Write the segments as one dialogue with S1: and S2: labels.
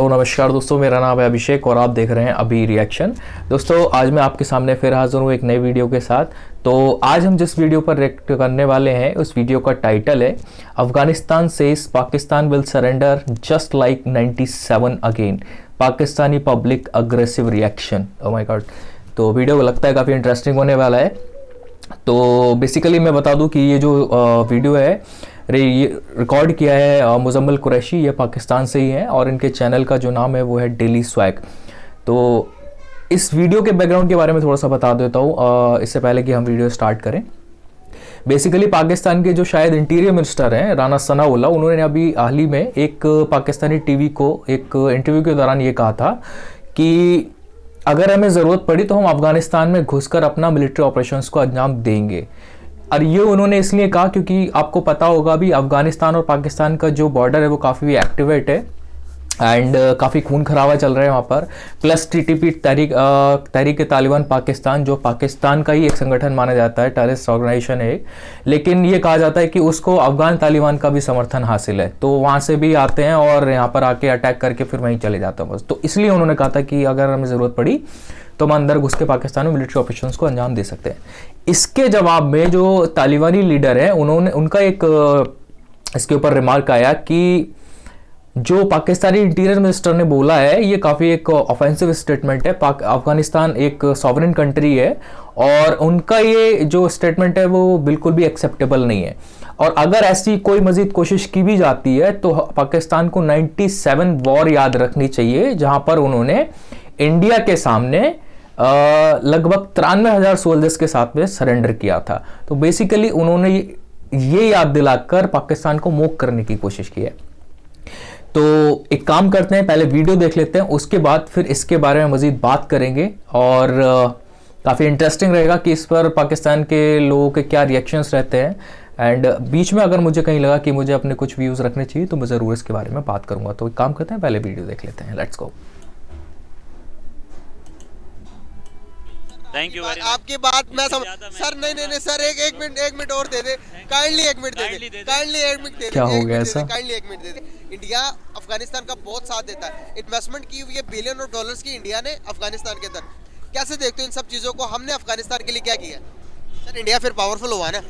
S1: Hello नमस्कार दोस्तों, मेरा नाम है अभिषेक और आप देख रहे हैं अभी रिएक्शन। दोस्तों आज मैं आपके सामने फिर हाजिर हूँ एक नई वीडियो के साथ। तो आज हम जिस वीडियो पर रिएक्ट करने वाले हैं उस वीडियो का टाइटल है Afghanistan says Pakistan will surrender just like 97 again, Pakistani public aggressive reaction. Oh my God. तो वीडियो को लगता है काफ़ी इंटरेस्टिंग होने वाला है। तो बेसिकली मैं बता दूं कि ये जो वीडियो है ये रिकॉर्ड किया है मुजम्मिल कुरैशी, ये पाकिस्तान से ही हैं और इनके चैनल का जो नाम है वो है डेली स्वैग। तो इस वीडियो के बैकग्राउंड के बारे में थोड़ा सा बता देता हूँ इससे पहले कि हम वीडियो स्टार्ट करें। बेसिकली पाकिस्तान के जो शायद इंटीरियर मिनिस्टर हैं राना सनाउल्लाह, उन्होंने अभी हाल ही में एक पाकिस्तानी टीवी को एक इंटरव्यू के दौरान ये कहा था कि अगर हमें ज़रूरत पड़ी तो हम अफगानिस्तान में घुसकर अपना मिलिट्री ऑपरेशंस को अंजाम देंगे। और ये उन्होंने इसलिए कहा क्योंकि आपको पता होगा भी अफगानिस्तान और पाकिस्तान का जो बॉर्डर है वो काफ़ी एक्टिवेट है एंड काफ़ी खून खराबा चल रहा है वहाँ पर। प्लस टीटीपी तहरीक तालिबान पाकिस्तान, जो पाकिस्तान का ही एक संगठन माना जाता है, टेररिस्ट ऑर्गेनाइजेशन है, लेकिन ये कहा जाता है कि उसको अफगान तालिबान का भी समर्थन हासिल है। तो वहाँ से भी आते हैं और यहाँ पर आके अटैक करके फिर वहीं चले जाते हैं बस। तो इसलिए उन्होंने कहा था कि अगर हमें ज़रूरत पड़ी तो हम अंदर घुस के पाकिस्तान में मिलिट्री ऑपरेशंस को अंजाम दे सकते हैं। इसके जवाब में जो तालिबानी लीडर है उनका एक इसके ऊपर रिमार्क आया कि जो पाकिस्तानी इंटीरियर मिनिस्टर ने बोला है ये काफ़ी एक ऑफेंसिव स्टेटमेंट है। अफगानिस्तान एक सॉवरेन कंट्री है और उनका ये जो स्टेटमेंट है वो बिल्कुल भी एक्सेप्टेबल नहीं है। और अगर ऐसी कोई मजीद कोशिश की भी जाती है तो पाकिस्तान को 97 वॉर याद रखनी चाहिए, जहां पर उन्होंने इंडिया के सामने लगभग 93,000 सोल्जर्स के साथ में सरेंडर किया था। तो बेसिकली उन्होंने ये याद दिलाकर पाकिस्तान को मूव करने की कोशिश की है। तो एक काम करते हैं, पहले वीडियो देख लेते हैं, उसके बाद फिर इसके बारे में मजीद बात करेंगे और काफ़ी इंटरेस्टिंग रहेगा कि इस पर पाकिस्तान के लोगों के क्या रिएक्शंस रहते हैं। एंड बीच में अगर मुझे कहीं लगा कि मुझे अपने कुछ व्यूज़ रखने चाहिए तो मैं ज़रूर इसके बारे में बात करूंगा। तो एक काम करते हैं, पहले वीडियो देख लेते हैं। Let's go.
S2: Thank you.
S3: आपकी बात मैं समझ सर। नहीं सर, एक मिनट और दे दे काइंडली। एक मिनट दे दे काइंडली। एक मिनट दे दे।
S1: क्या हो गया ऐसा?
S3: काइंडली एक मिनट दे दे। इंडिया अफगानिस्तान का बहुत साथ देता है। इन्वेस्टमेंट की हुई है बिलियन ऑफ डॉलर्स की इंडिया ने अफगानिस्तान के अंदर। कैसे देखते हो इन सब चीजों को? हमने अफगानिस्तान के लिए क्या किया सर? इंडिया फिर पावरफुल हुआ ना।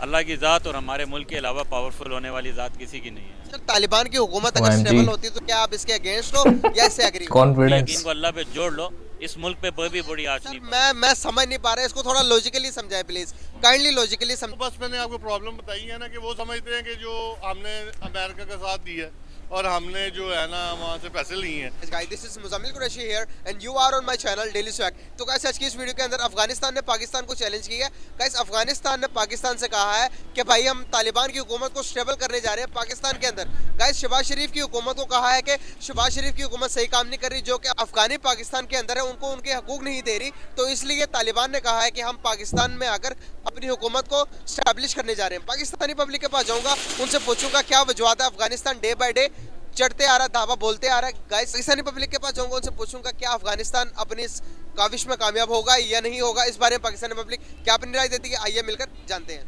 S2: अल्लाह की ज़ात और हमारे मुल्क के अलावा पावरफुल होने वाली ज़ात किसी की नहीं है।
S3: सर तालिबान की हुकूमत अगर स्टेबल होती तो क्या आप इसके अगेंस्ट हो या इससे एग्री हो?
S1: कॉन्फिडेंस
S2: को अल्लाह पे जोड़ लो, इस मुल्क पे कोई भी बड़ी आँच नहीं।
S3: मैं समझ नहीं पा रहा, इसको थोड़ा लॉजिकली समझाएं प्लीज, काइंडली लॉजिकली समझ।
S4: बस मैंने आपको प्रॉब्लम बताई है ना कि वो समझते हैं कि जो हमने अमेरिका का साथ दिया है और हमने जो है ना वहाँ से पैसे लिए हैं।
S3: This is Muzammil Qureshi here and you are on my channel daily swag. तो गाइस आज की इस वीडियो के अंदर अफगानिस्तान ने पाकिस्तान को चैलेंज किया है। गाइस अफगानिस्तान ने पाकिस्तान से कहा है कि भाई हम तालिबान की हुकूमत को स्टेबल करने जा रहे हैं पाकिस्तान के अंदर। गाइस शहबाज शरीफ की हुकूमत को कहा है कि शहबाज शरीफ की हुकूमत सही काम नहीं कर रही, जो कि अफगानी पाकिस्तान के अंदर है उनको उनके हकूक नहीं दे रही। तो इसलिए तालिबान ने कहा है कि हम पाकिस्तान में आकर अपनी हुकूमत को स्टैब्लिश करने जा रहे हैं। पाकिस्तानी पब्लिक के पास जाऊंगा, उनसे पूछूंगा क्या वजूहत है अफगानिस्तान डे बाय डे चढ़ते आ रहा, धावा बोलते आ रहा है। गाइस पाकिस्तानी पब्लिक के पास जाऊंगा, उनसे पूछूंगा क्या अफगानिस्तान अपनी इस काविश में कामयाब होगा या नहीं होगा। इस बारे में पाकिस्तानी पब्लिक क्या अपनी राय देती है, आइए मिलकर जानते हैं,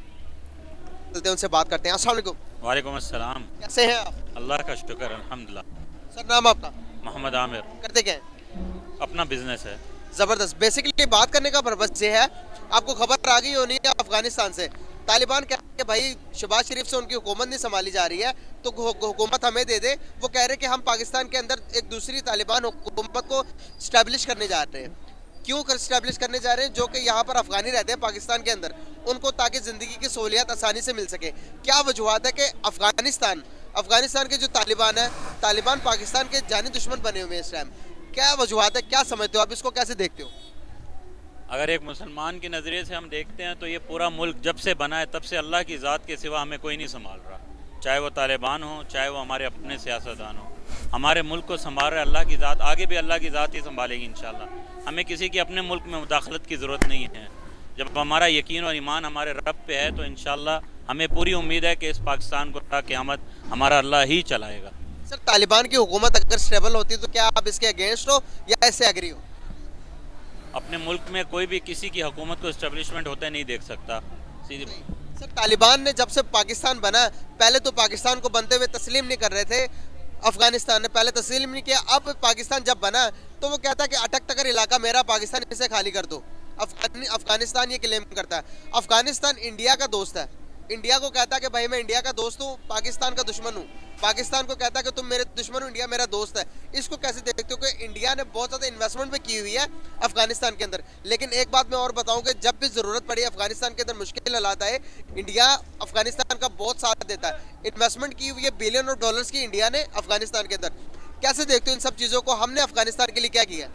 S3: चलते हैं उनसे बात करते हैं। अस्सलाम वालेकुम।
S2: वालेकुम अस्सलाम।
S3: कैसे हैं आप?
S2: अल्लाह का शुक्र अल्हम्दुलिल्लाह।
S3: सर नाम आपका?
S2: मोहम्मद आमिर।
S3: करते क्या हैं?
S2: अपना बिजनेस है।
S3: जबरदस्त। बेसिकली बात करने का पर्पस ये है, आपको खबर आ गई होनी है अफगानिस्तान से तालिबान कह रहे हैं भाई शहबाज शरीफ से उनकी हुकूमत नहीं संभाली जा रही है तो हुकूमत हमें दे दे। वो कह रहे हैं कि हम पाकिस्तान के अंदर एक दूसरी तालिबान हुकूमत को स्टैब्लिश करने जा रहे हैं। क्यों स्टैब्लिश करने जा रहे हैं? जो कि यहाँ पर अफगानी रहते हैं पाकिस्तान के अंदर, उनको ताकि ज़िंदगी की सहूलियत आसानी से मिल सके। क्या वजूहत है कि अफगानिस्तान के जो तालिबान है, तालिबान पाकिस्तान के जानी दुश्मन बने हुए हैं इस टाइम? क्या वजूहत है, क्या समझते हो आप, इसको कैसे देखते हो?
S2: अगर एक मुसलमान के नज़रिए से हम देखते हैं तो ये पूरा मुल्क जब से बना है तब से अल्लाह की ज़ात के सिवा हमें कोई नहीं संभाल रहा। चाहे वो तालिबान हो, चाहे वो हमारे अपने सियासतदान हो, हमारे मुल्क को संभाल रहा है अल्लाह की ज़ात। आगे भी अल्लाह की ज़ात ही संभालेगी इंशाल्लाह। हमें किसी की अपने मुल्क में मुदाखलत की ज़रूरत नहीं है। जब हमारा यकीन और ईमान हमारे रब पे है तो इंशाल्लाह हमें पूरी उम्मीद है कि इस पाकिस्तान को ता क़यामत हमारा अल्लाह ही चलाएगा।
S3: सर तालिबान की हुकूमत अगर स्टेबल होती तो क्या आप इसके अगेंस्ट हो या इससे एग्री हो?
S2: अपने मुल्क में कोई भी किसी की हुकूमत को इस्टेब्लिशमेंट होते नहीं देख सकता। सीधी
S3: सर तालिबान ने जब से पाकिस्तान बना, पहले तो पाकिस्तान को बनते हुए तस्लीम नहीं कर रहे थे अफगानिस्तान ने पहले तस्लीम नहीं किया, अब पाकिस्तान जब बना तो वो कहता है कि अटक टकर इलाका मेरा, पाकिस्तान इसे खाली कर दो। अफगानिस्तान ये क्लेम करता है। अफगानिस्तान इंडिया का दोस्त है, इंडिया को कहता है कि भाई मैं इंडिया का दोस्त हूँ, पाकिस्तान का दुश्मन हूँ। पाकिस्तान को कहता है कि तुम मेरे दुश्मन हो, इंडिया मेरा दोस्त है। इसको कैसे देखते हो कि इंडिया ने बहुत ज़्यादा इन्वेस्टमेंट भी की हुई है अफगानिस्तान के अंदर। लेकिन एक बात मैं और बताऊं कि जब भी ज़रूरत पड़ी अफगानिस्तान के अंदर मुश्किल हालात आए, इंडिया अफगानिस्तान का बहुत साथ देता है। इन्वेस्टमेंट की हुई है बिलियन ऑफ डॉलर्स की इंडिया ने अफगानिस्तान के अंदर। कैसे देखते हो इन सब चीज़ों को? हमने अफगानिस्तान के लिए क्या किया?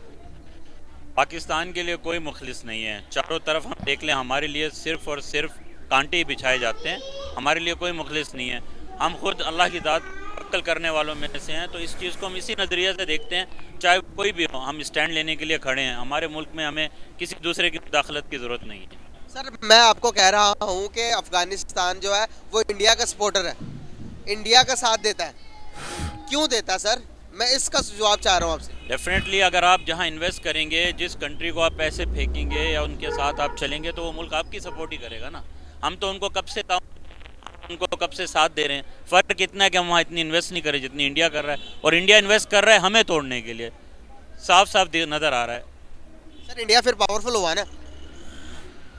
S2: पाकिस्तान के लिए कोई मुखलिस नहीं है। चारों तरफ हम देख लें, हमारे लिए सिर्फ और सिर्फ कांटे ही बिछाए जाते हैं, हमारे लिए कोई मुखलिस नहीं है। हम खुद अल्लाह की ज़ात तवक्कल करने वालों में से हैं, तो इस चीज़ को हम इसी नज़रिए से देखते हैं। चाहे कोई भी हो, हम स्टैंड लेने के लिए खड़े हैं। हमारे मुल्क में हमें किसी दूसरे की मुदाखलत की ज़रूरत नहीं है।
S3: सर मैं आपको कह रहा हूँ कि अफगानिस्तान जो है वो इंडिया का सपोर्टर है, इंडिया का साथ देता है। क्यों देता है सर? मैं इसका जवाब चाह रहा हूँ आपसे।
S2: डेफिनेटली अगर आप जहाँ इन्वेस्ट करेंगे, जिस कंट्री को आप पैसे फेंकेंगे या उनके साथ आप चलेंगे, तो वो मुल्क आपकी सपोर्ट ही करेगा ना। हम तो उनको कब से साथ दे रहे हैं। फ़र्क इतना है कि हम वहाँ इतनी इन्वेस्ट नहीं करें जितनी इंडिया कर रहा है, और इंडिया इन्वेस्ट कर रहा है हमें तोड़ने के लिए। साफ साफ नज़र आ रहा है।
S3: सर इंडिया फिर पावरफुल हुआ ना?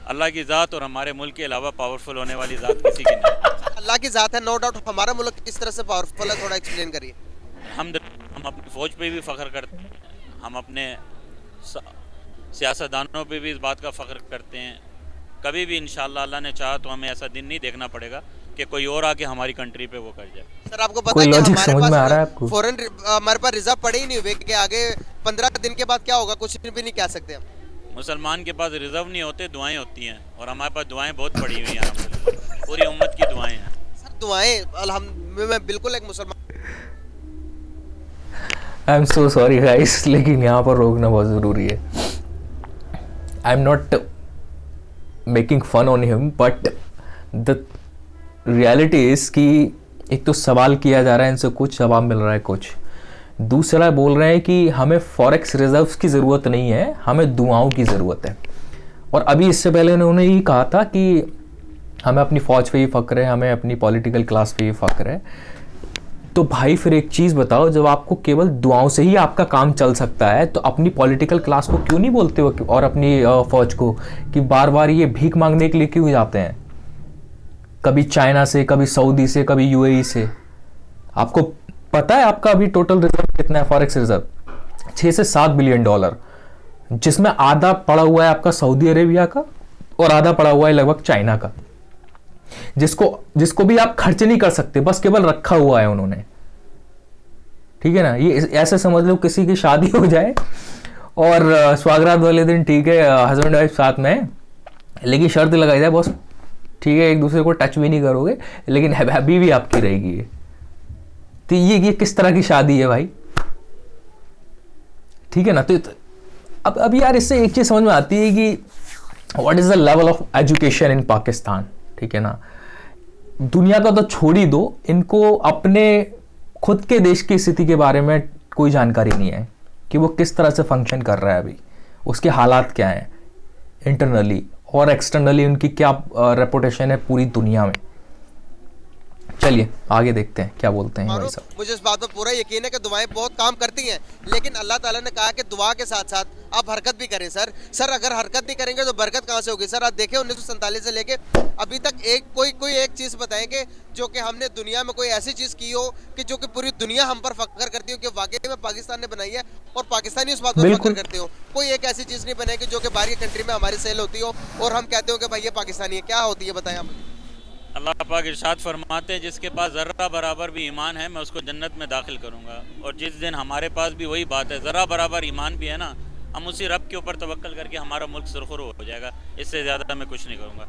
S2: अल्लाह की ज़ात और हमारे मुल्क के अलावा पावरफुल होने वाली ज़ात किसी की नहीं।
S3: अल्लाह की ज़ात है, नो डाउट। हमारा मुल्क किस तरह से पावरफुल है, थोड़ा एक्सप्लेन करिए।
S2: हम अपनी फ़ौज पे भी फ़ख्र करते हैं, हम अपने सियासतदानों पे भी इस बात का फ़ख्र करते हैं। कभी भी इंशाअल्लाह अल्लाह ने चाहा तो हमें ऐसा दिन नहीं देखना पड़ेगा कि कोई और आके हमारी कंट्री पे वो कर जाए।
S3: सर आपको पता है कि हमारे पास फॉरेन हमारे पास रिजर्व पड़े ही नहीं हुए कि आगे 15 दिन के बाद क्या होगा, कुछ भी नहीं कह सकते हम।
S2: मुसलमान के पास रिजर्व नहीं होते, दुआएं होती हैं, और हमारे पास दुआएं बहुत पड़ी हुई हैं, पूरी उम्मत की दुआएं हैं।
S3: सर दुआएं मैं बिल्कुल एक मुसलमान।
S1: I am so sorry guys, लेकिन यहाँ पर रोकना बहुत ज़रूरी है। I am not making fun on him, but the reality is कि एक तो सवाल किया जा रहा है इनसे, कुछ जवाब मिल रहा है कुछ। दूसरा बोल रहे हैं कि हमें फॉरेक्स रिजर्व्स की ज़रूरत नहीं है, हमें दुआओं की ज़रूरत है। और अभी इससे पहले उन्होंने ये कहा था कि हमें अपनी फ़ौज पे ही फ़ख्र है, हमें अपनी पॉलिटिकल क्लास पे ही फ़ख्र है। तो भाई फिर एक चीज़ बताओ, जब आपको केवल दुआओं से ही आपका काम चल सकता है, तो अपनी पॉलिटिकल क्लास को क्यों नहीं बोलते हो और अपनी फ़ौज को कि बार बार ये भीख मांगने के लिए क्यों जाते हैं? कभी चाइना से, कभी सऊदी से, कभी यूएई से। आपको पता है आपका अभी टोटल रिजर्व कितना है? फॉरेक्स रिजर्व 6 से 7 बिलियन डॉलर, जिसमें आधा पड़ा हुआ है आपका सऊदी अरेबिया का और आधा पड़ा हुआ है लगभग चाइना का, जिसको भी आप खर्च नहीं कर सकते, बस केवल रखा हुआ है उन्होंने। ठीक है ना? ये ऐसे समझ लो किसी की शादी हो जाए और स्वागरात वाले दिन ठीक है हस्बैंड वाइफ साथ में, लेकिन शर्त लगाई जाए बॉस ठीक है एक दूसरे को टच भी नहीं करोगे, लेकिन हैप्पी भी आपकी रहेगी। तो ये किस तरह की शादी है भाई? ठीक है ना? तो अब यार इससे एक चीज समझ में आती है कि what is the level of education in Pakistan. ठीक है ना? दुनिया का तो छोड़ ही दो, इनको अपने खुद के देश की स्थिति के बारे में कोई जानकारी नहीं है कि वो किस तरह से फंक्शन कर रहा है, अभी उसके हालात क्या हैं इंटरनली और एक्सटर्नली, उनकी क्या रेपुटेशन है पूरी दुनिया में। चलिए आगे देखते हैं क्या बोलते हैं भाई साहब।
S3: मुझे इस बात पर पूरा यकीन है कि दुआएं बहुत काम करती हैं, लेकिन अल्लाह ताला ने कहा कि दुआ के साथ साथ आप हरकत भी करें। सर अगर हरकत नहीं करेंगे तो बरकत कहाँ से होगी? सर आप देखें 1947 से लेके अभी तक कोई एक चीज़ बताएंगे जो कि हमने दुनिया में कोई ऐसी चीज़ की हो कि जो कि पूरी दुनिया हम पर फख्र करती हो कि वाकई में पाकिस्तान ने बनाई है और पाकिस्तानी उस बात पर फख्र करते हो। कोई एक ऐसी चीज़ नहीं बनाएगी जो कि बाहर की कंट्री में हमारी सेल होती हो और हम कहते हो कि भाई ये पाकिस्तानी है। क्या होती है बताएं आप?
S2: अल्लाह पाक इरशाद फरमाते हैं जिसके पास ज़र्रा बराबर भी ईमान है मैं उसको जन्नत में दाखिल करूँगा। और जिस दिन हमारे पास भी वही बात है, ज़रा बराबर ईमान भी है ना, हम उसी रब के ऊपर तवक्कल करके हमारा मुल्क सुरखुरू हो जाएगा। इससे ज़्यादा मैं कुछ नहीं करूँगा।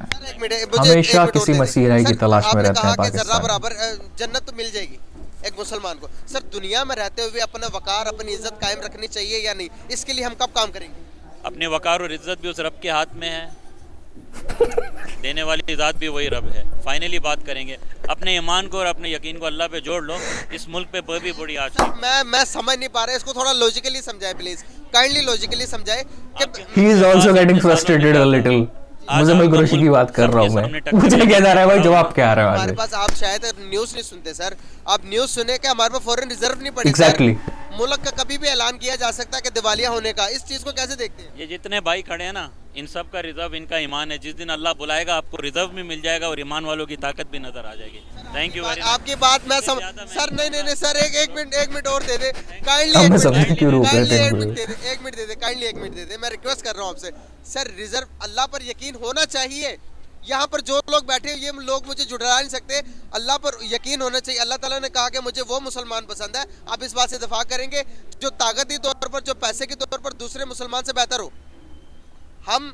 S1: हमेशा किसी मसीहा की तलाश में रहते हैं पाकिस्तान।
S3: ज़रा बराबर जन्नत तो मिल जाएगी एक मुसलमान को। सर दुनिया में रहते हुए अपना वकार, अपनी इज्जत कायम रखनी चाहिए या नहीं? इसके लिए हम कब काम करेंगे?
S2: अपने वकार और इज्जत भी उस रब के हाथ में है, देने वाली ज़ात भी वही रब है। फाइनली बात करेंगे अपने ईमान को और अपने यकीन को अल्लाह पे जोड़ लो, इस मुल्क पे भी बड़ी आज।
S3: मैं समझ नहीं पा रहा, इसको थोड़ा लॉजिकली समझाए प्लीज, काइंडली लॉजिकली समझाए।
S1: He is also getting frustrated a little. मुझे मुल्क रोशी की बात कर रहा हूँ मैं, मुझे क्या जा रहा है भाई, जवाब क्या आ रहा है
S3: हमारे पास आप शायद न्यूज़ नहीं सुनते सर, आप न्यूज़ सुने कि हमारे पास फॉरेन रिजर्व नहीं पड़ी।
S1: Exactly.
S3: मुल्क का कभी भी ऐलान किया जा सकता है कि दिवालिया होने का, इस चीज़ को कैसे देखते हैं?
S2: ये जितने भाई खड़े हैं ना, इन सब का रिजर्व इनका ईमान है। जिस दिन अल्लाह बुलाएगा आपको रिजर्व भी मिल जाएगा और ईमान वालों की ताकत भी नजर आ जाएगी। Thank you very much.
S3: आपकी बात मैं सर नहीं सर, एक मिनट और दे दे काइंडली,
S1: अब मैं समझ क्यों रोक रहे थे
S3: एक
S1: इनको।
S3: मिनट दे दे, एक मिनट दे दे काइंडली, एक मिनट दे दे, मैं रिक्वेस्ट कर रहा हूँ आपसे सर। रिजर्व अल्लाह पर यकीन होना चाहिए। यहाँ पर जो लोग बैठे हैं ये लोग मुझे जुड़ा नहीं सकते, अल्लाह पर यकीन होना चाहिए। अल्लाह ताला ने कहा कि मुझे वो मुसलमान पसंद है। आप इस बात से दफा करेंगे जो ताकती तौर पर, जो पैसे के तौर पर दूसरे मुसलमान से बेहतर हो। हम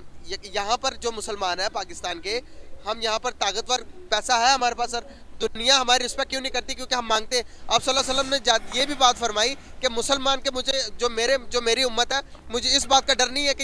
S3: यहाँ पर जो मुसलमान है पाकिस्तान के, हम यहाँ पर ताकतवर, पैसा है हमारे पास सर। दुनिया हमारी रिस्पेक्ट क्यों नहीं करती? क्योंकि हम मांगते हैं। आप सल्लल्लाहु अलैहि वसल्लम ने ये भी बात फरमाई कि मुसलमान के मुझे जो मेरी उम्मत है, मुझे इस बात का डर नहीं है कि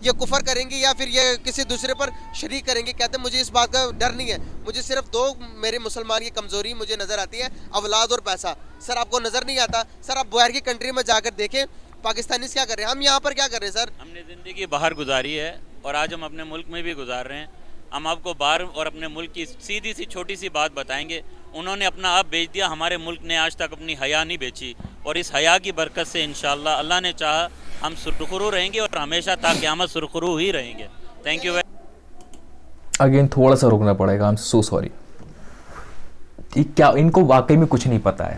S3: ये कुफर करेंगी या फिर ये किसी दूसरे पर शरीक करेंगी। कहते हैं मुझे इस बात का डर नहीं है, मुझे सिर्फ दो मेरे मुसलमान की कमज़ोरी मुझे नज़र आती है, औलाद और पैसा। सर आपको नज़र नहीं आता? सर आप बाहर की कंट्री में जाकर देखें पाकिस्तानी क्या कर रहे हैं, हम यहाँ पर क्या कर रहे हैं सर?
S2: हमने ज़िंदगी बाहर गुजारी है और आज हम अपने मुल्क में भी गुजार रहे हैं। हम आपको बाहर और अपने मुल्क की सीधी सी छोटी सी बात बताएंगे। उन्होंने अपना आप बेच दिया, हमारे मुल्क ने आज तक अपनी हया नहीं बेची, और इस हया की बरकत से इंशाअल्लाह अल्लाह ने चाहा हम सुरखरू रहेंगे और हमेशा ता क़यामत सुरखरू ही रहेंगे। Thank you.
S1: अगेन थोड़ा सा रुकना पड़ेगा, आई एम सो सॉरी। क्या इनको वाकई में कुछ नहीं पता है?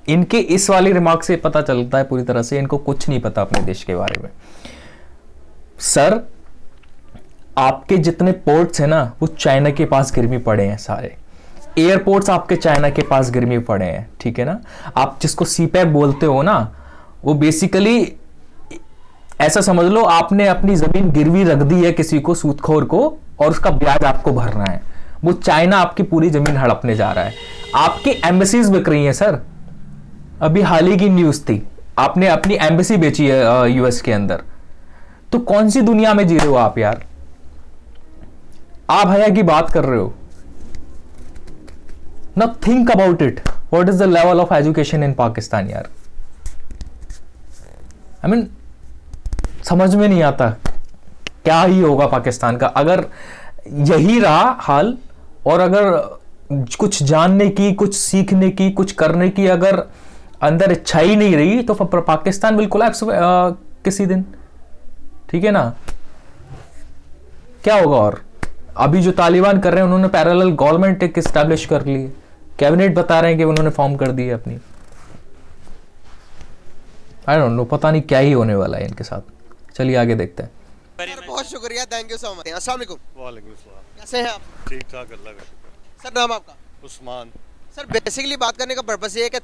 S1: इनके इस वाली रिमार्क से पता चलता है पूरी तरह से इनको कुछ नहीं पता अपने देश के बारे में। सर आपके जितने पोर्ट्स हैं ना वो चाइना के पास गिरमी पड़े हैं, सारे एयरपोर्ट्स आपके चाइना के पास गिरमी पड़े हैं, ठीक है ना। आप जिसको सीपैक बोलते हो ना, वो बेसिकली ऐसा समझ लो आपने अपनी जमीन गिरवी रख दी है किसी को, सूदखोर को, और उसका ब्याज आपको भरना है। वो चाइना आपकी पूरी जमीन हड़पने जा रहा है। आपकी एम्बेसीज बिक रही हैं सर। अभी हाल ही की न्यूज थी, आपने अपनी एम्बेसी बेची है यूएस के अंदर। तो कौन सी दुनिया में जी रहे हो आप यार? आप हया की बात कर रहे हो ना। Think about it, what is the level of education in Pakistan यार। आई मीन समझ में नहीं आता क्या ही होगा पाकिस्तान का अगर यही रहा हाल। और अगर कुछ जानने की, कुछ सीखने की, कुछ करने की अगर अंदर इच्छा ही नहीं रही तो पाकिस्तान विल कोलैप्स किसी दिन, ठीक है ना। क्या होगा? और अभी जो तालिबान कर रहे हैं, उन्होंने पैरेलल गवर्नमेंट एक एस्टैब्लिश कर ली है, कैबिनेट बता रहे हैं कि उन्होंने फॉर्म कर दी है अपनी। आई डोंट नो, पता नहीं क्या ही होने वाला है इनके साथ। चलिए आगे देखते हैं।
S3: सर बहुत शुक्रिया, थैंक यू सो मच। अस्सलाम वालेकुम।
S4: वालेकुम सलाम।
S3: कैसे हैं आप?
S4: ठीक ठाक, अल्लाह का शुक्र।
S3: सर नाम आपका?
S4: उस्मान।
S3: सर बेसिकली बात करने का पर्पस ये है कि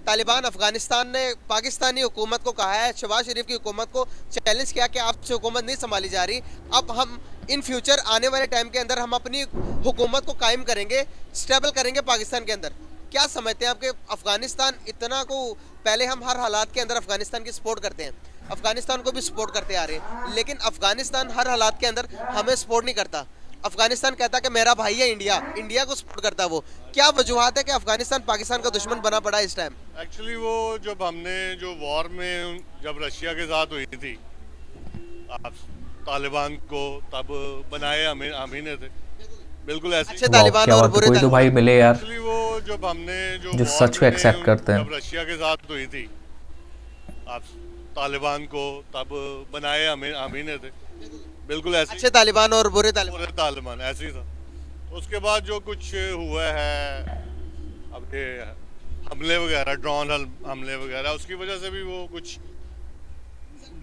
S3: तालिबान अफगानिस्तान ने पाकिस्तानी हुकूमत को कहा है, शहबाज शरीफ की हुकूमत को चैलेंज किया कि आपसे हुकूमत नहीं संभाली जा रही, अब हम इन फ्यूचर आने वाले टाइम के अंदर हम अपनी हुकूमत को कायम करेंगे, स्टेबल करेंगे पाकिस्तान के अंदर। क्या समझते हैं आपके अफगानिस्तान इतना को, पहले हम हर हालात के अंदर अफगानिस्तान की सपोर्ट करते हैं, अफगानिस्तान को भी सपोर्ट करते आ रहे हैं, लेकिन अफगानिस्तान हर हालात के अंदर हमें सपोर्ट नहीं करता। अफगानिस्तान कहता है कि मेरा भाई है इंडिया को सपोर्ट करता है वो। क्या वजूहत है कि अफगानिस्तान पाकिस्तान का दुश्मन बना पड़ा इस टाइम?
S4: एक्चुअली वो जब हमने जो वॉर में जब रशिया के साथ हुई थी, आप तालिबान को तब बनाए हम ही ने थे, बिल्कुल ऐसे।
S3: अच्छे तालिबान और बुरे
S1: कोई तो भाई मिले यार
S4: एक्चुअली वो जब हमने
S1: जो सच को एक्सेप्ट करते हैं।
S4: जब रशिया के साथ हुई थी, आप तालिबान को तब बनाए हम ही ने थे, बिल्कुल ऐसे।
S3: अच्छे तालिबान और बुरे
S4: तालिबान ऐसे ही था। उसके बाद जो कुछ हुआ है अब ये हमले वगैरह, ड्रोन हमले वगैरह, उसकी वजह से भी वो कुछ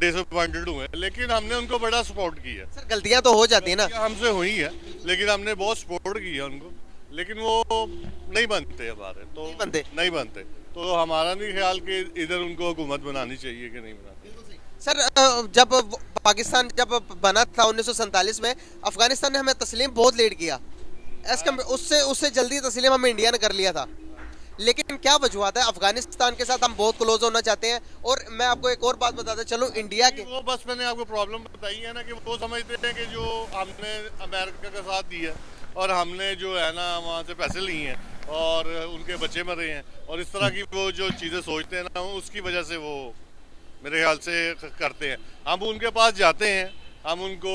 S4: डिसअपॉइंटेड हुए, लेकिन हमने उनको बड़ा सपोर्ट किया।
S3: सर गलतियां तो हो जाती है ना,
S4: हमसे हुई है, लेकिन हमने बहुत सपोर्ट किया उनको, लेकिन वो नहीं बनते हमारे, तो नहीं बनते। तो हमारा नहीं ख्याल कि इधर उनको हुकूमत बनानी चाहिए कि नहीं बनानी।
S3: सर जब पाकिस्तान जब बना था 1947 में, अफगानिस्तान ने हमें तस्लीम बहुत लेट किया, उससे जल्दी तस्लीम हमें इंडिया ने कर लिया था। लेकिन क्या वजूहत है? अफगानिस्तान के साथ हम बहुत क्लोज होना चाहते हैं। और मैं आपको एक और बात बताता चलूं, इंडिया के
S4: वो बस मैंने आपको प्रॉब्लम बताई है ना कि वो समझते हैं कि जो हमने अमेरिका का साथ दिया और हमने जो है ना वहाँ से पैसे लिए हैं और उनके बच्चे मरे हैं, और इस तरह की वो जो चीज़ें सोचते हैं ना, उसकी वजह से वो मेरे ख्याल से करते हैं। हम उनके पास जाते हैं, हम उनको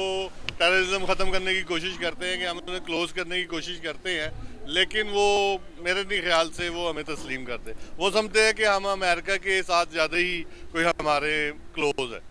S4: टेररिज्म ख़त्म करने की कोशिश करते हैं, कि हम उन्हें क्लोज करने की कोशिश करते हैं, लेकिन वो मेरे नहीं ख्याल से वो हमें तस्लीम करते। वो समझते हैं कि हम अमेरिका के साथ ज़्यादा ही कोई हमारे क्लोज है।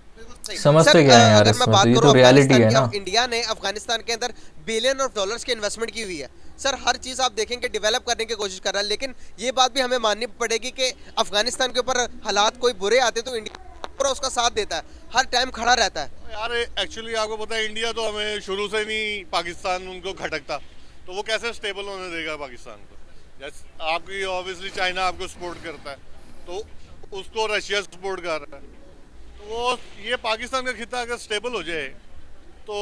S1: समझते क्या है यार,
S3: अगर मैं
S1: इसमें
S3: बात
S1: तो ये
S3: करूं
S1: तो रियलिटी है
S3: अफगानिस्तान
S1: ना।
S3: की, इंडिया ने अफगानिस्तान के अंदर बिलियन ऑफ डॉलर्स की इन्वेस्टमेंट की हुई है सर। हर चीज आप देखेंगे डेवलप करने की कोशिश कर रहा है, लेकिन ये बात भी हमें माननी पड़ेगी कि अफगानिस्तान के ऊपर हालात कोई बुरे आते तो इंडिया पूरा उसका साथ देता है, हर टाइम खड़ा रहता है।
S4: यार एक्चुअली आपको पता है, इंडिया तो हमें शुरू से नहीं पाकिस्तान उनको खटकता, तो वो कैसे स्टेबल होने देगा पाकिस्तान को। जैसे आपकी ऑब्वियसली चाइना आपको सपोर्ट करता है, तो उसको रशिया सपोर्ट कर रहा है, तो वो ये पाकिस्तान का खिता अगर स्टेबल हो जाए तो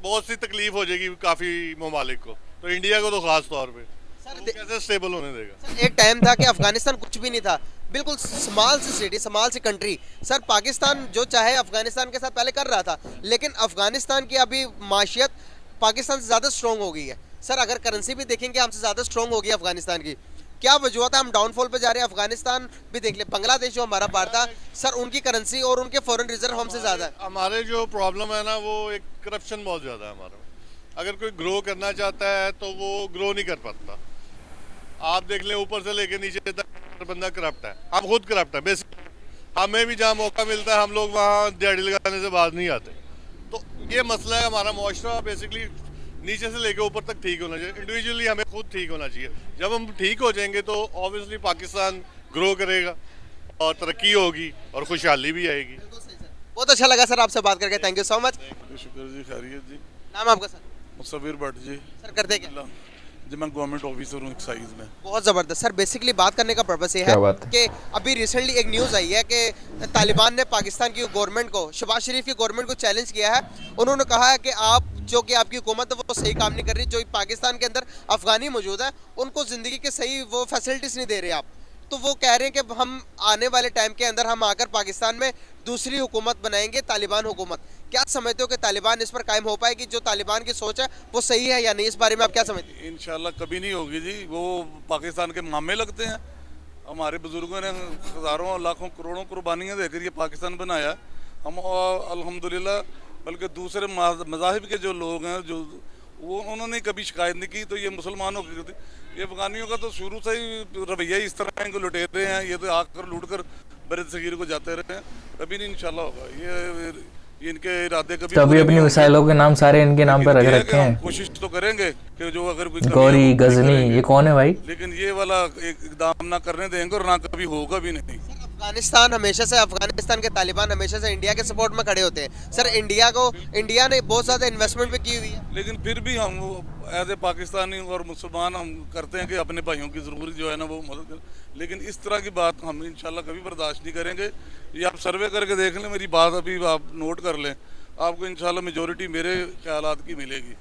S4: बहुत सी तकलीफ हो जाएगी काफ़ी ममालिक को, तो इंडिया को तो ख़ास तौर पे
S3: सर
S4: वो कैसे स्टेबल होने देगा।
S3: सर, एक टाइम था कि अफगानिस्तान कुछ भी नहीं था, बिल्कुल small C city, small C country. Sir Pakistan जो चाहे अफगानिस्तान के साथ पहले कर रहा था, लेकिन अफगानिस्तान की अभी माशियत पाकिस्तान से ज़्यादा स्ट्रॉन्ग हो गई है। सर अगर करेंसी भी देखेंगे हमसे ज़्यादा स्ट्रॉन्ग हो गई अफगानिस्तान की। क्या वजूहत है हम डाउनफॉल पे जा रहे हैं? अफगानिस्तान भी देख ले, बांग्लादेश जो हमारा पार्ट था सर, उनकी करेंसी और उनके फॉरेन रिजर्व हमसे ज़्यादा है।
S4: हमारे जो प्रॉब्लम है ना, वो एक करप्शन बहुत ज़्यादा है हमारा। अगर कोई ग्रो करना चाहता है तो वो ग्रो नहीं कर पाता। आप देख लें ऊपर से लेके नीचे तक बंदा करप्ट है, हम खुद करप्ट है बेसिक। हमें भी जहाँ मौका मिलता है हम लोग वहाँ दिहाड़ी लगाने से बाज नहीं आते। तो ये मसला है हमारा मुआशरा बेसिकली नीचे से लेके ऊपर तक ठीक होना चाहिए। इंडिविजुअली हमें खुद ठीक होना चाहिए। जब हम ठीक हो जाएंगे तो ऑब्वियसली पाकिस्तान ग्रो करेगा और तरक्की होगी और खुशहाली भी आएगी।
S3: बहुत अच्छा लगा सर आपसे बात करके, थैंक यू सो मच।
S4: शुक्र जी, खैरियत जी।
S3: नाम आपका सर?
S4: सबीर भट्ट जी।
S3: सर करते क्या?
S4: जी मैं गवर्नमेंट ऑफिसर हूँ एक्साइज में।
S3: बहुत ज़बरदस्त सर। बेसिकली बात करने का पर्पस ये
S1: क्या
S3: है
S1: बात है?
S3: कि अभी रिसेंटली एक न्यूज़ आई है कि तालिबान ने पाकिस्तान की गवर्नमेंट को, शहबाज शरीफ की गवर्नमेंट को चैलेंज किया है। उन्होंने कहा है कि आप जो कि आपकी हुकूमत है वो सही काम नहीं कर रही, जो पाकिस्तान के अंदर अफगानी मौजूद है उनको ज़िंदगी के सही वो फैसिलिटीज़ नहीं दे रहे आप। तो वो कह रहे हैं कि हम आने वाले टाइम के अंदर हम आकर पाकिस्तान में दूसरी हुकूमत बनाएंगे, तालिबान हुकूमत। क्या समझते हो कि तालिबान इस पर कायम हो पाएगी? जो तालिबान की सोच है वो सही है या नहीं, इस बारे में आप क्या समझते हैं?
S5: इंशाल्लाह कभी नहीं होगी जी। वो पाकिस्तान के मामे लगते हैं। हमारे बुजुर्गों ने हज़ारों लाखों करोड़ों कुर्बानियाँ देकर ये पाकिस्तान बनाया। हम अल्हम्दुलिल्लाह, बल्कि दूसरे मज़ाहिब के जो लोग हैं जो वो उन्होंने कभी शिकायत नहीं की, तो ये मुसलमानों की करती। ये अफगानियों का तो शुरू से ही रवैया इस तरह है, इनको लुटेरे हैं, ये तो आकर लूट कर बरद सगीर को जाते रहे हैं। कभी नहीं इंशाल्लाह होगा ये इनके इरादे कभी
S1: तभी अपनी मिसाइलों के नाम सारे इनके नाम पर रख रखे हैं।
S5: कोशिश तो करेंगे कि जो अगर कोई
S1: गौरी गजनी, ये कौन है भाई?
S5: लेकिन ये वाला इकदाम ना करने देंगे और ना कभी होगा भी नहीं।
S3: अफगानिस्तान हमेशा से, अफगानिस्तान के तालिबान हमेशा से इंडिया के सपोर्ट में खड़े होते हैं सर। इंडिया ने बहुत ज़्यादा इन्वेस्टमेंट भी की हुई है,
S5: लेकिन फिर भी हम एज ए पाकिस्तानी और मुसलमान हम करते हैं कि अपने भाइयों की ज़रूरी जो है ना वो मदद करें। लेकिन इस तरह की बात हम इंशाल्लाह कभी बर्दाश्त नहीं करेंगे। ये आप सर्वे करके देख लें, मेरी बात अभी आप नोट कर लें, आपको इंशाल्लाह मेजॉरिटी मेरे ख्यालात की मिलेगी।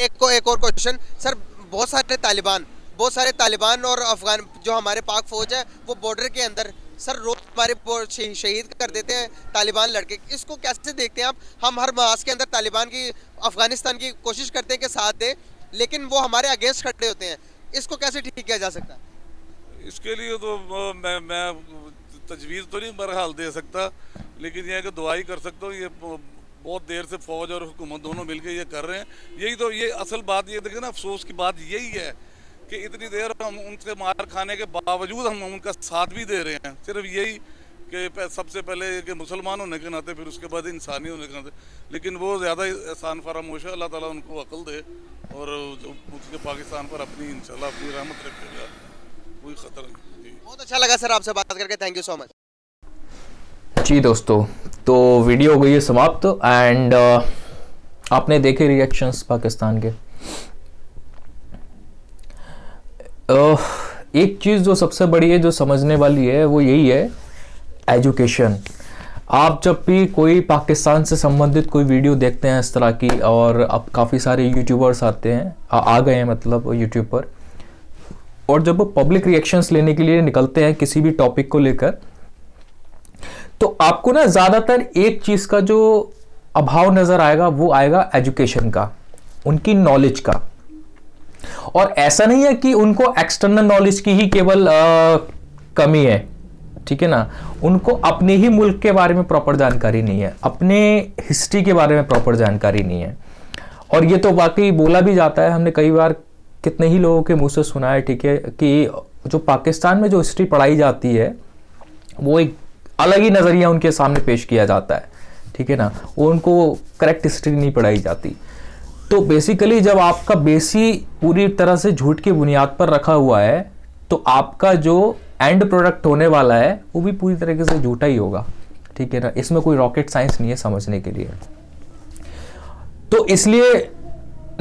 S3: एक और क्वेश्चन सर, बहुत सारे तालिबान और अफगान जो हमारे पाक फौज है वो बॉर्डर के अंदर सर रोज हमारे शहीद कर देते हैं तालिबान लड़के। इसको कैसे देखते हैं आप? हम हर मास के अंदर तालिबान की, अफगानिस्तान की कोशिश करते हैं कि साथ दे, लेकिन वो हमारे अगेंस्ट खड़े होते हैं। इसको कैसे ठीक किया जा सकता है?
S5: इसके लिए तो मैं तजवीज़ तो नहीं बहरहाल दे सकता, लेकिन यह है कि दुआई कर सकता हूँ। ये बहुत देर से फ़ौज और हुकूमत दोनों मिलकर ये कर रहे हैं। यही तो ये असल बात ये देखें ना, अफसोस की बात यही है कि इतनी देर हम उनसे मार खाने के बावजूद हम उनका साथ भी दे रहे हैं। सिर्फ यही कि सबसे पहले कि मुसलमान होने के नाते, फिर उसके बाद इंसानी होने के नाते। लेकिन वो ज़्यादा एहसान फरामोश है। अल्लाह ताला उनको अक्ल दे और उसके पाकिस्तान पर अपनी इंशाल्लाह अपनी रहमत रखेगा, कोई ख़तरा नहीं।
S3: बहुत अच्छा लगा सर आपसे बात करके, थैंक यू सो मच।
S1: जी दोस्तों, तो वीडियो हो गई है समाप्त एंड आपने देखे रिएक्शंस पाकिस्तान के। एक चीज़ जो सबसे बड़ी है, जो समझने वाली है, वो यही है एजुकेशन। आप जब भी कोई पाकिस्तान से संबंधित कोई वीडियो देखते हैं इस तरह की, और अब काफ़ी सारे यूट्यूबर्स आते हैं, आ गए हैं मतलब यूट्यूब पर, और जब वो पब्लिक रिएक्शंस लेने के लिए निकलते हैं किसी भी टॉपिक को लेकर, तो आपको ना ज़्यादातर एक चीज़ का जो अभाव नज़र आएगा वो आएगा एजुकेशन का, उनकी नॉलेज का। और ऐसा नहीं है कि उनको एक्सटर्नल नॉलेज की ही केवल कमी है, ठीक है ना, उनको अपने ही मुल्क के बारे में प्रॉपर जानकारी नहीं है, अपने हिस्ट्री के बारे में प्रॉपर जानकारी नहीं है। और ये तो वाकई बोला भी जाता है, हमने कई बार कितने ही लोगों के मुंह से सुना है, ठीक है, कि जो पाकिस्तान में जो हिस्ट्री पढ़ाई जाती है वो एक अलग ही नज़रिया उनके सामने पेश किया जाता है, ठीक है ना, वो उनको करेक्ट हिस्ट्री नहीं पढ़ाई जाती। तो बेसिकली जब आपका बेसी पूरी तरह से झूठ की बुनियाद पर रखा हुआ है तो आपका जो एंड प्रोडक्ट होने वाला है वो भी पूरी तरीके से झूठा ही होगा, ठीक है ना। इसमें कोई रॉकेट साइंस नहीं है समझने के लिए। तो इसलिए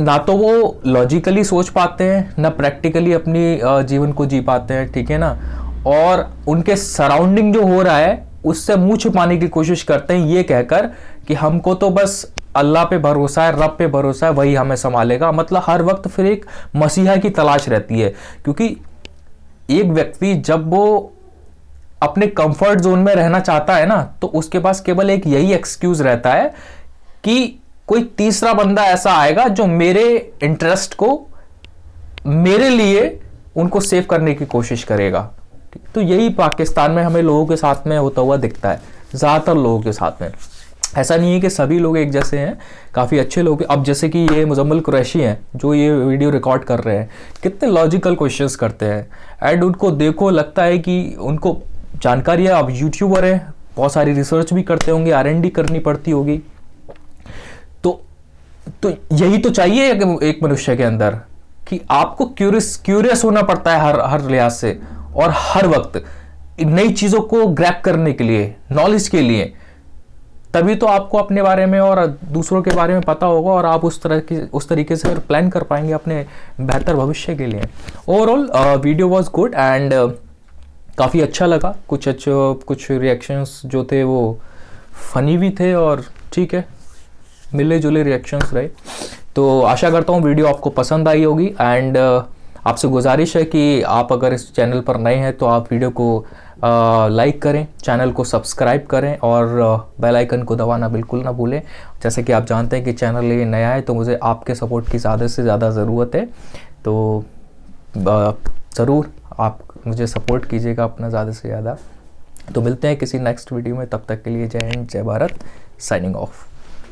S1: ना तो वो लॉजिकली सोच पाते हैं, ना प्रैक्टिकली अपनी जीवन को जी पाते हैं, ठीक है ना, और उनके सराउंडिंग जो हो रहा है उससे मुंह छुपाने की कोशिश करते हैं ये कहकर कि हमको तो बस अल्लाह पे भरोसा है, रब पे भरोसा है, वही हमें संभालेगा। मतलब हर वक्त फिर एक मसीहा की तलाश रहती है, क्योंकि एक व्यक्ति जब वो अपने कंफर्ट जोन में रहना चाहता है ना तो उसके पास केवल एक यही एक्सक्यूज रहता है कि कोई तीसरा बंदा ऐसा आएगा जो मेरे इंटरेस्ट को मेरे लिए उनको सेव करने की कोशिश करेगा। तो यही पाकिस्तान में हमें लोगों के साथ में होता हुआ दिखता है, ज़्यादातर लोगों के साथ में। ऐसा नहीं है कि सभी लोग एक जैसे हैं, काफ़ी अच्छे लोग। अब जैसे कि ये मुजम्मिल कुरैशी हैं जो ये वीडियो रिकॉर्ड कर रहे हैं, कितने लॉजिकल क्वेश्चंस करते हैं एंड उनको देखो लगता है कि उनको जानकारी है। अब यूट्यूबर है, बहुत सारी रिसर्च भी करते होंगे, R&D करनी पड़ती होगी। तो यही तो चाहिए एक मनुष्य के अंदर कि आपको क्यूरियस होना पड़ता है हर लिहाज से, और हर वक्त नई चीज़ों को ग्रैब करने के लिए, नॉलेज के लिए। तभी तो आपको अपने बारे में और दूसरों के बारे में पता होगा और आप उस तरीके से प्लान कर पाएंगे अपने बेहतर भविष्य के लिए। Overall video was good and काफ़ी अच्छा लगा। कुछ रिएक्शंस जो थे वो फनी भी थे और ठीक है, मिले जुले रिएक्शंस रहे। तो आशा करता हूँ वीडियो आपको पसंद आई होगी एंड आपसे गुजारिश है कि आप अगर इस चैनल पर नए हैं तो आप वीडियो को लाइक करें, चैनल को सब्सक्राइब करें और बेल आइकन को दबाना बिल्कुल ना भूलें। जैसे कि आप जानते हैं कि चैनल ये नया है तो मुझे आपके सपोर्ट की ज़्यादा से ज़्यादा ज़रूरत है। तो ज़रूर आप मुझे सपोर्ट कीजिएगा अपना ज़्यादा से ज़्यादा। तो मिलते हैं किसी नेक्स्ट वीडियो में, तब तक के लिए जय हिंद, जय भारत, साइनिंग ऑफ।